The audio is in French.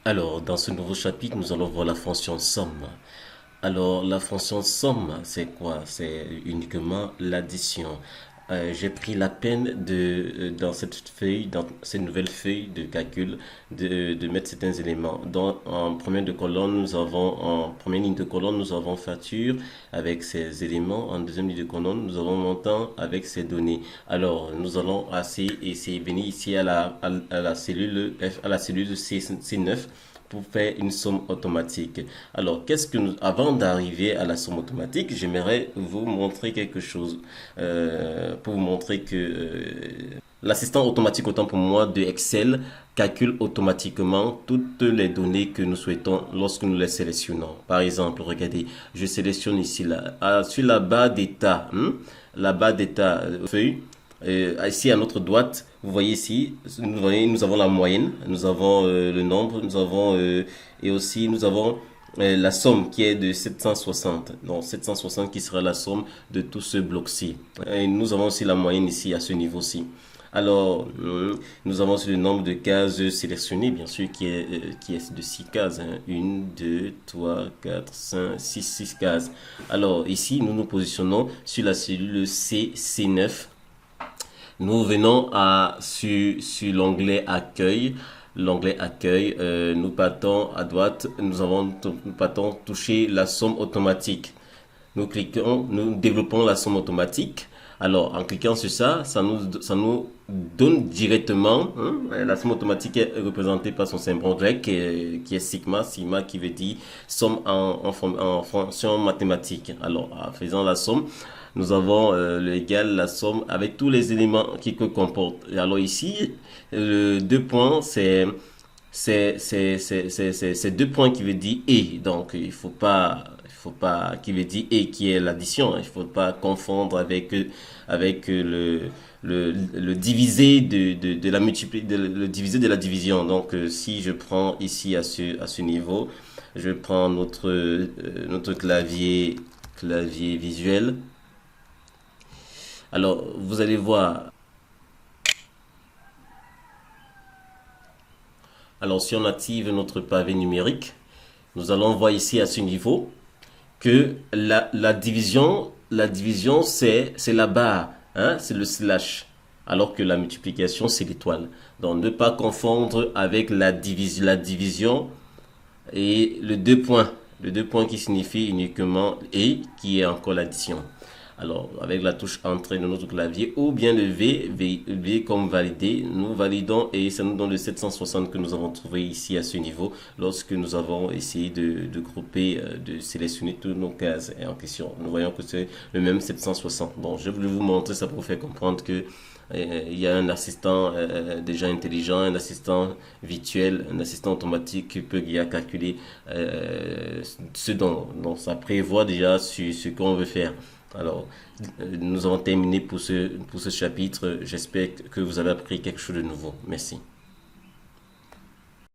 Alors, dans ce nouveau chapitre, nous allons voir la fonction somme. Alors, la fonction somme, c'est quoi? C'est uniquement l'addition. J'ai pris la peine dans cette feuille, dans cette nouvelle feuille de calcul, de mettre certains éléments. En première ligne de colonne, nous avons facture avec ces éléments. En deuxième ligne de colonne, nous avons montant avec ces données. Alors, nous allons essayer venir ici à la cellule à la cellule C9 pour faire une somme automatique. Alors, avant d'arriver à la somme automatique, j'aimerais vous montrer quelque chose pour vous montrer que l'assistant automatique, autant pour moi, de Excel calcule automatiquement toutes les données que nous souhaitons lorsque nous les sélectionnons. Par exemple, regardez, je sélectionne ici sur la barre d'état, la barre d'état feuille. Ici à notre droite, vous voyez ici, nous avons la moyenne, nous avons le nombre, et aussi nous avons la somme qui est de 760. Donc 760 qui sera la somme de tout ce bloc-ci. Et nous avons aussi la moyenne ici à ce niveau-ci. Alors, nous avons aussi le nombre de cases sélectionnées, bien sûr, qui est de 6 cases. 1, 2, 3, 4, 5, 6 cases. Alors, ici, nous nous positionnons sur la cellule C9. Nous venons sur l'onglet accueil. L'onglet accueil, nous partons à droite, nous partons toucher la somme automatique. Nous cliquons, nous développons la somme automatique. Alors, en cliquant sur ça, ça nous donne directement, la somme automatique est représentée par son symbole grec qui est sigma, sigma qui veut dire somme en fonction mathématique. Alors, en faisant la somme, nous avons l'égal, la somme avec tous les éléments qu'il comporte. Et alors ici, deux points, c'est deux points qui veut dire et. Donc, il faut pas, qui veut dire et, qui est l'addition. Il faut pas confondre avec le divisé de la le divisé de la division. Donc, si je prends ici à ce niveau, je prends notre clavier visuel. Alors, vous allez voir. Alors, si on active notre pavé numérique, nous allons voir ici à ce niveau que la division c'est la barre, hein, c'est le slash, alors que la multiplication, c'est l'étoile. Donc, ne pas confondre avec la division et le deux points. Le deux points qui signifie uniquement et, qui est encore l'addition. Alors, avec la touche entrée de notre clavier ou bien le V comme valider, nous validons et ça nous donne le 760 que nous avons trouvé ici à ce niveau lorsque nous avons essayé de grouper, de sélectionner toutes nos cases en question. Nous voyons que c'est le même 760. Bon, je voulais vous montrer ça pour vous faire comprendre que il y a un assistant déjà intelligent, un assistant virtuel, un assistant automatique qui peut guider à calculer ce dont ça prévoit déjà sur ce qu'on veut faire. Alors, nous avons terminé pour ce chapitre. J'espère que vous avez appris quelque chose de nouveau. Merci.